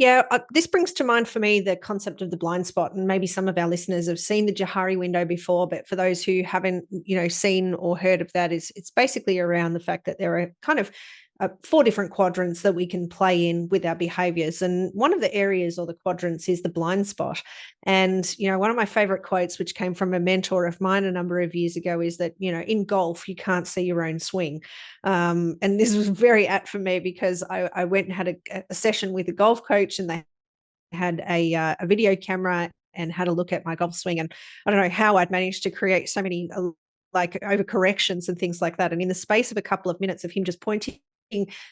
Yeah, this brings to mind for me the concept of the blind spot, and maybe some of our listeners have seen the Johari window before, but for those who haven't, seen or heard of that, it's basically around the fact that there are kind of four different quadrants that we can play in with our behaviors, and one of the areas or the quadrants is the blind spot. And one of my favorite quotes, which came from a mentor of mine a number of years ago, is that in golf you can't see your own swing. And this was very apt for me because I went and had a session with a golf coach, and they had a video camera and had a look at my golf swing. And I don't know how I'd managed to create so many like overcorrections and things like that. And in the space of a couple of minutes of him just pointing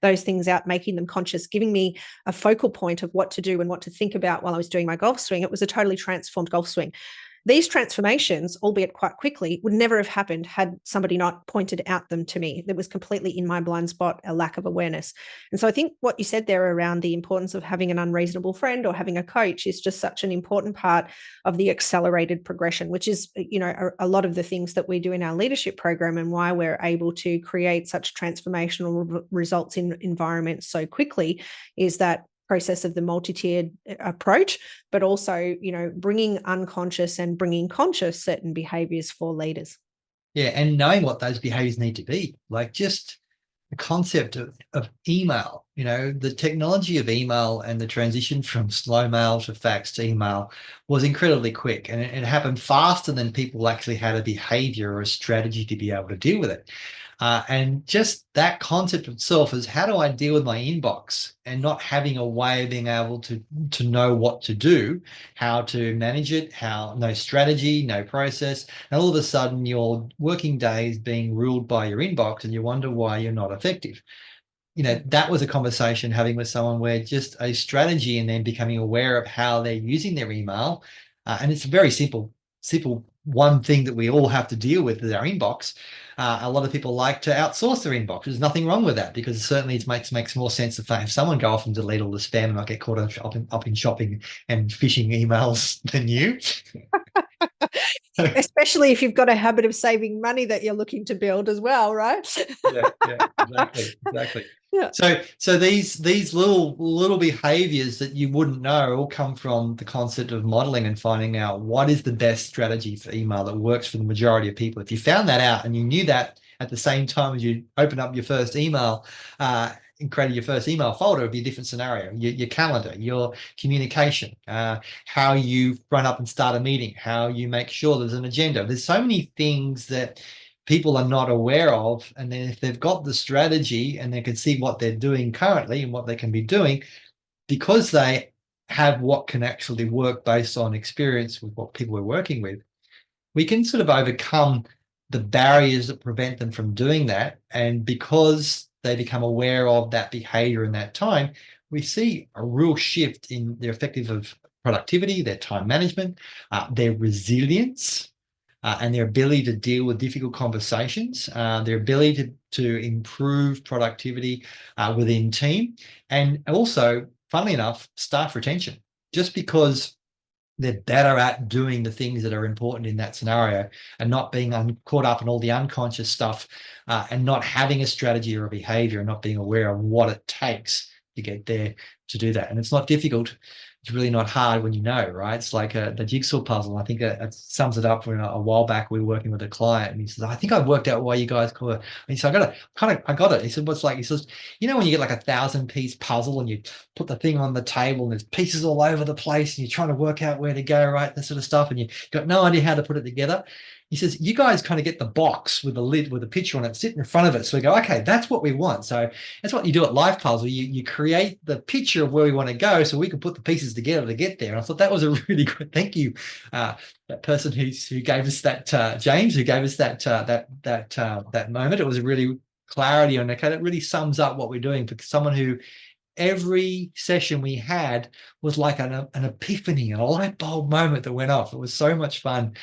those things out, making them conscious, giving me a focal point of what to do and what to think about while I was doing my golf swing, it was a totally transformed golf swing. These transformations, albeit quite quickly, would never have happened had somebody not pointed out them to me. That was completely in my blind spot, a lack of awareness. And so I think what you said there around the importance of having an unreasonable friend or having a coach is just such an important part of the accelerated progression, which is, a lot of the things that we do in our leadership program, and why we're able to create such transformational results in environments so quickly, is that process of the multi-tiered approach, but also, bringing unconscious and bringing conscious certain behaviors for leaders. Yeah, and knowing what those behaviors need to be, like just the concept of email, the technology of email and the transition from slow mail to fax to email was incredibly quick, and it happened faster than people actually had a behavior or a strategy to be able to deal with it. And just that concept itself is, how do I deal with my inbox, and not having a way of being able to know what to do, how to manage it, no strategy, no process. And all of a sudden your working day is being ruled by your inbox, and you wonder why you're not effective. That was a conversation having with someone where just a strategy, and then becoming aware of how they're using their email. And it's a very simple one thing that we all have to deal with is our inbox. A lot of people like to outsource their inbox. There's nothing wrong with that, because certainly it makes more sense if someone go off and delete all the spam and not get caught up in shopping and phishing emails than you. Especially if you've got a habit of saving money that you're looking to build as well, right? Yeah, exactly. Yeah. So these little behaviors that you wouldn't know all come from the concept of modeling and finding out what is the best strategy for email that works for the majority of people. If you found that out and you knew that at the same time as you open up your first email, and created your first email folder, would be a different scenario. Your calendar, your communication, how you run up and start a meeting, how you make sure there's an agenda. There's so many things that people are not aware of. And then if they've got the strategy and they can see what they're doing currently and what they can be doing, because they have what can actually work based on experience with what people are working with, we can sort of overcome the barriers that prevent them from doing that. And because they become aware of that behavior in that time, we see a real shift in their effective of productivity, their time management, their resilience, and their ability to deal with difficult conversations, their ability to improve productivity within team, and also, funnily enough, staff retention. Just because they're better at doing the things that are important in that scenario, and not being caught up in all the unconscious stuff, and not having a strategy or a behavior, and not being aware of what it takes to get there to do that. And it's not difficult. It's really not hard when you know, right? It's like the jigsaw puzzle. I think it sums it up. When a while back we were working with a client, and he says, "I think I've worked out why you guys call it." And he said, I got it. He said, "What's like?" He says, when you get like a 1,000-piece puzzle and you put the thing on the table and there's pieces all over the place and you're trying to work out where to go, right? That sort of stuff, and you've got no idea how to put it together. He says, you guys kind of get the box with the lid with a picture on it sitting in front of it. So we go, okay, that's what we want. So that's what you do at Life Puzzle. You create the picture of where we want to go so we can put the pieces together to get there. And I thought that was a really good, thank you. That person who gave us that, James, who gave us that moment. It was a really clarity on, okay, that really sums up what we're doing for someone who every session we had was like an epiphany, a light bulb moment that went off. It was so much fun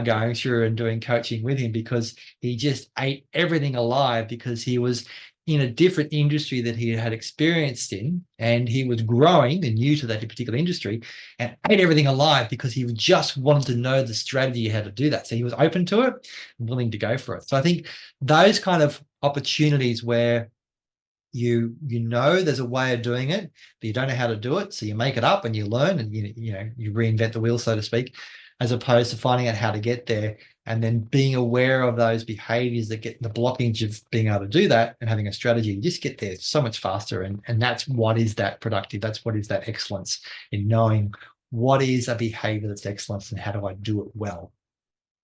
going through and doing coaching with him, because he just ate everything alive, because he was in a different industry that he had experienced in, and he was growing and new to that particular industry, and ate everything alive because he just wanted to know the strategy how to do that. So he was open to it and willing to go for it. So I think those kind of opportunities where you know there's a way of doing it, but you don't know how to do it, so you make it up and you learn, and you reinvent the wheel, so to speak, as opposed to finding out how to get there and then being aware of those behaviors that get the blockage of being able to do that, and having a strategy. You just get there so much faster, and that's what is that productive. That's what is that excellence, in knowing what is a behavior that's excellence and how do I do it well.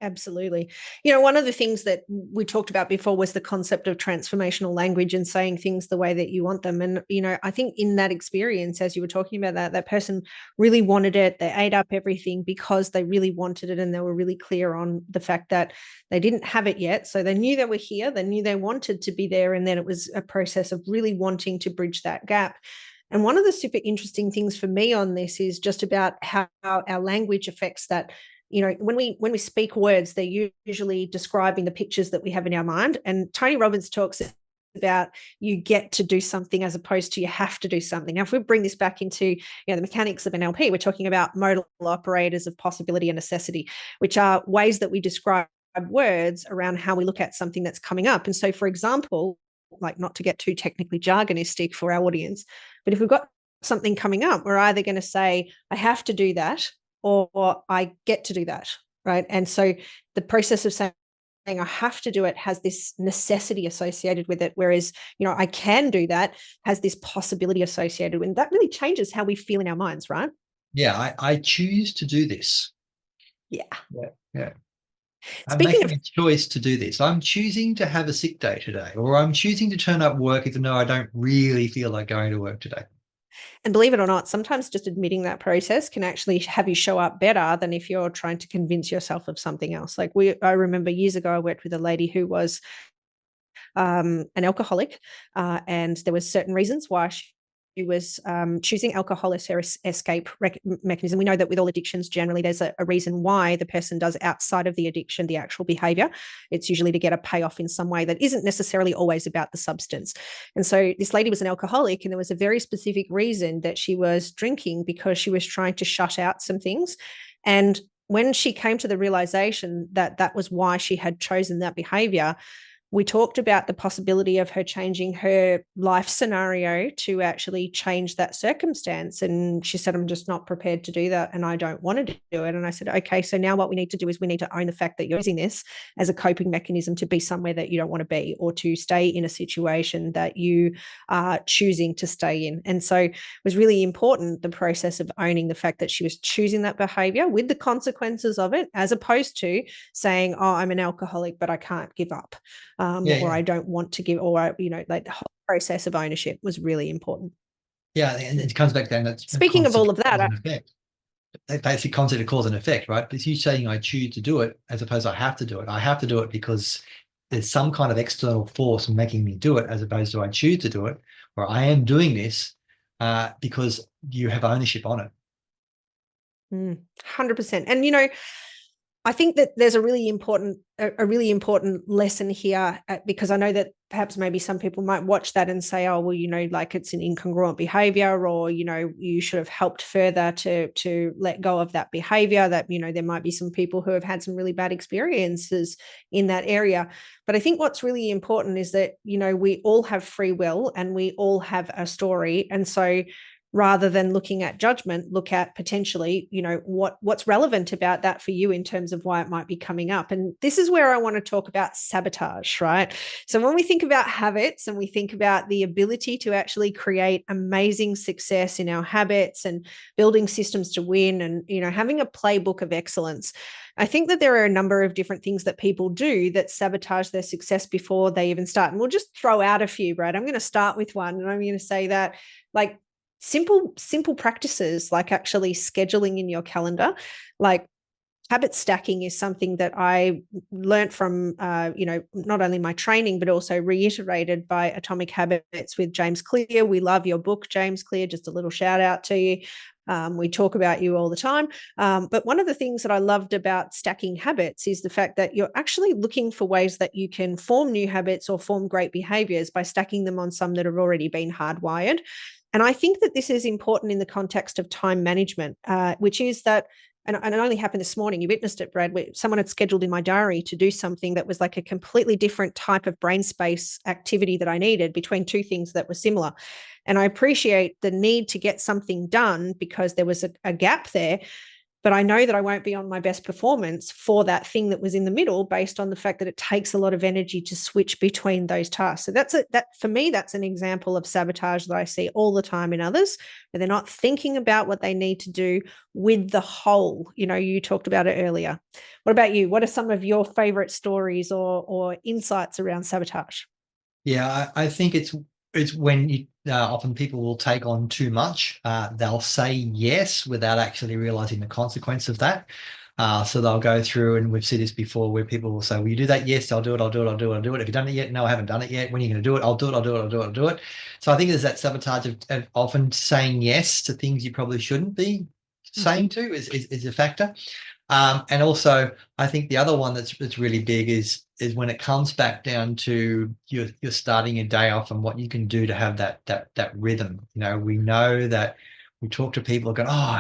Absolutely. You know, one of the things that we talked about before was the concept of transformational language and saying things the way that you want them. And, you know, I think in that experience, as you were talking about that person really wanted it. They ate up everything because they really wanted it. And they were really clear on the fact that they didn't have it yet. So they knew they were here. They knew they wanted to be there. And then it was a process of really wanting to bridge that gap. And one of the super interesting things for me on this is just about how our language affects that. You know, when we speak words, they're usually describing the pictures that we have in our mind. And Tony Robbins talks about you get to do something as opposed to you have to do something. Now, if we bring this back into the mechanics of NLP, we're talking about modal operators of possibility and necessity, which are ways that we describe words around how we look at something that's coming up. And so, for example, like, not to get too technically jargonistic for our audience, but if we've got something coming up, we're either going to say, I have to do that, or I get to do that, right? And so the process of saying I have to do it has this necessity associated with it, whereas, I can do that has this possibility associated with it. And that really changes how we feel in our minds, right? Yeah, I choose to do this. Yeah. Yeah. I'm Speaking making of, a choice to do this. I'm choosing to have a sick day today, or I'm choosing to turn up work even though I don't really feel like going to work today. and believe it or not, sometimes just admitting that process can actually have you show up better than if you're trying to convince yourself of something else. Like, I remember years ago, I worked with a lady who was an alcoholic, and there was certain reasons why she was choosing alcohol as her escape mechanism. We know that with all addictions, generally there's a reason why the person does outside of the addiction, the actual behavior. It's usually to get a payoff in some way that isn't necessarily always about the substance. And so this lady was an alcoholic, and there was a very specific reason that she was drinking, because she was trying to shut out some things. And when she came to the realization that that was why she had chosen that behavior, we talked about the possibility of her changing her life scenario to actually change that circumstance. And she said, I'm just not prepared to do that, and I don't want to do it. And I said, okay, so now what we need to do is we need to own the fact that you're using this as a coping mechanism to be somewhere that you don't want to be, or to stay in a situation that you are choosing to stay in. And so it was really important, the process of owning the fact that she was choosing that behavior with the consequences of it, as opposed to saying, oh, I'm an alcoholic, but I can't give up. Or I don't want to give, or, like, the whole process of ownership was really important. Yeah, and it comes back down to that Speaking of concept all of of that, cause and effect. That basic concept of cause and effect, right? But it's you saying I choose to do it as opposed to I have to do it. I have to do it because there's some kind of external force making me do it, as opposed to I choose to do it, or I am doing this because you have ownership on it. 100%. And, I think that there's a really important lesson here, because I know that perhaps maybe some people might watch that and say, oh, well, like, it's an incongruent behavior, or, you should have helped further to let go of that behavior. That, there might be some people who have had some really bad experiences in that area. But I think what's really important is that, we all have free will, and we all have a story. And so, rather than looking at judgment, look at potentially, what's relevant about that for you in terms of why it might be coming up. And this is where I want to talk about sabotage, right? So when we think about habits, and we think about the ability to actually create amazing success in our habits, and building systems to win, and, having a playbook of excellence, I think that there are a number of different things that people do that sabotage their success before they even start. And we'll just throw out a few, Brad. I'm going to start with one, and I'm going to say that, like, simple practices, like actually scheduling in your calendar. Like, habit stacking is something that I learned from, not only my training, but also reiterated by Atomic Habits with James Clear. We love your book, James Clear. Just a little shout out to you. We talk about you all the time. But one of the things that I loved about stacking habits is the fact that you're actually looking for ways that you can form new habits or form great behaviors by stacking them on some that have already been hardwired. And I think that this is important in the context of time management, which is that, and it only happened this morning. You witnessed it, Brad, where someone had scheduled in my diary to do something that was like a completely different type of brain space activity that I needed between two things that were similar. And I appreciate the need to get something done because there was a gap there. But I know that I won't be on my best performance for that thing that was in the middle, based on the fact that it takes a lot of energy to switch between those tasks. So that for me, that's an example of sabotage that I see all the time in others, where they're not thinking about what they need to do with the whole. You talked about it earlier. What about you? What are some of your favorite stories or insights around sabotage? Yeah, I think it's when you often people will take on too much. They'll say yes without actually realizing the consequence of that. So they'll go through, and we've seen this before, where people will say, "Will you do that?" "Yes, I'll do it. I'll do it. I'll do it. I'll do it." "Have you done it yet?" "No, I haven't done it yet." "When are you going to do it?" "I'll do it. I'll do it. I'll do it. I'll do it. I'll do it." So I think there's that sabotage of often saying yes to things you probably shouldn't be saying to is a factor. And also, I think the other one that's really big is when it comes back down to you're starting your day off and what you can do to have that rhythm. We know that we talk to people who go, "Oh,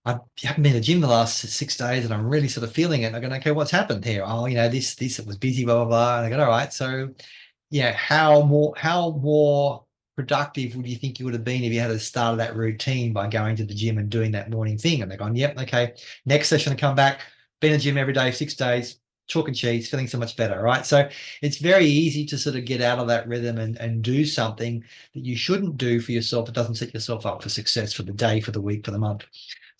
I haven't been to the gym the last 6 days and I'm really sort of feeling it." And I go, "Okay, what's happened here?" "Oh, this it was busy, blah blah blah." And I go, "All right, so yeah, how more productive would you think you would have been if you had started that routine by going to the gym and doing that morning thing?" And they're going, "Yep, okay, next session I come back, been in the gym every day, 6 days, chalk and cheese, feeling so much better." Right. So it's very easy to sort of get out of that rhythm and do something that you shouldn't do for yourself. It doesn't set yourself up for success for the day, for the week, for the month.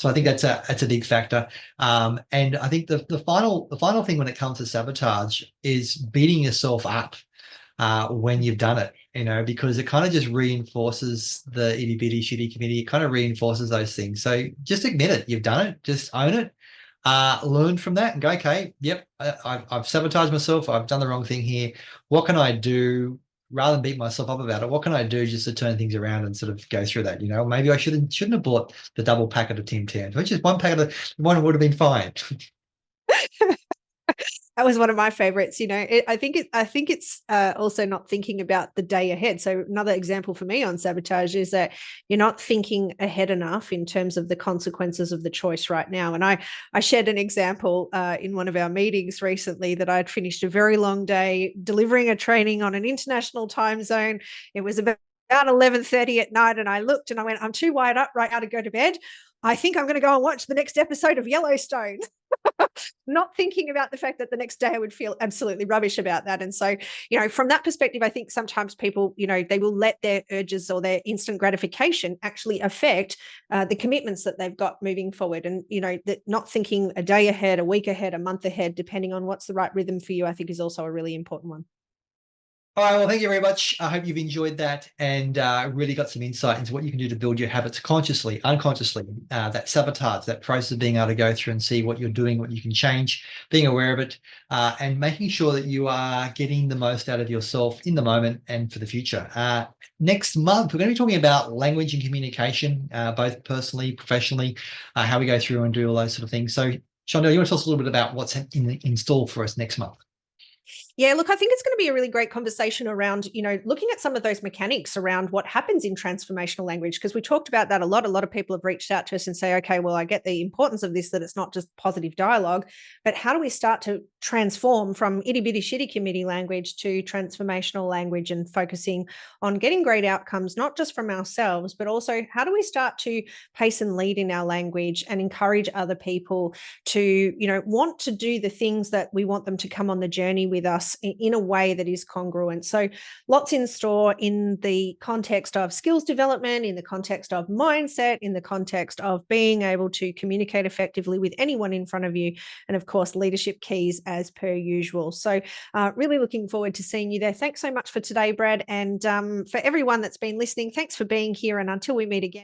So I think that's a big factor. And I think the final thing when it comes to sabotage is beating yourself up when you've done it, because it kind of just reinforces the itty bitty shitty committee. It kind of reinforces those things. So just admit it. You've done it. Just own it. Learn from that and go, "Okay, yep, I've sabotaged myself. I've done the wrong thing here. What can I do?" Rather than beat myself up about it, what can I do just to turn things around and sort of go through that? Maybe I shouldn't have bought the double packet of Tim Tams, which is one packet of one would have been fine. That was one of my favorites. I think it's also not thinking about the day ahead. So another example for me on sabotage is that you're not thinking ahead enough in terms of the consequences of the choice right now. And I shared an example in one of our meetings recently that I'd finished a very long day delivering a training on an international time zone. It was about 11:30 at night, and I looked and I went, "I'm too wired up right now to go to bed. I think I'm going to go and watch the next episode of Yellowstone." Not thinking about the fact that the next day I would feel absolutely rubbish about that. And so, from that perspective, I think sometimes people, they will let their urges or their instant gratification actually affect the commitments that they've got moving forward. And, that not thinking a day ahead, a week ahead, a month ahead, depending on what's the right rhythm for you, I think is also a really important one. All right. Well, thank you very much. I hope you've enjoyed that and really got some insight into what you can do to build your habits consciously, unconsciously. That sabotage, that process of being able to go through and see what you're doing, what you can change, being aware of it, and making sure that you are getting the most out of yourself in the moment and for the future. Next month, we're going to be talking about language and communication, both personally, professionally, how we go through and do all those sort of things. So, Shondell, you want to tell us a little bit about what's in store for us next month? Yeah, look, I think it's going to be a really great conversation around, looking at some of those mechanics around what happens in transformational language, because we talked about that a lot. A lot of people have reached out to us and say, "Okay, well, I get the importance of this, that it's not just positive dialogue, but how do we start to transform from itty bitty shitty committee language to transformational language and focusing on getting great outcomes, not just from ourselves, but also how do we start to pace and lead in our language and encourage other people to, want to do the things that we want them to come on the journey with us in a way that is congruent." So lots in store in the context of skills development, in the context of mindset, in the context of being able to communicate effectively with anyone in front of you, and of course, leadership keys as per usual. So really looking forward to seeing you there. Thanks so much for today, Brad. And for everyone that's been listening, thanks for being here. And until we meet again.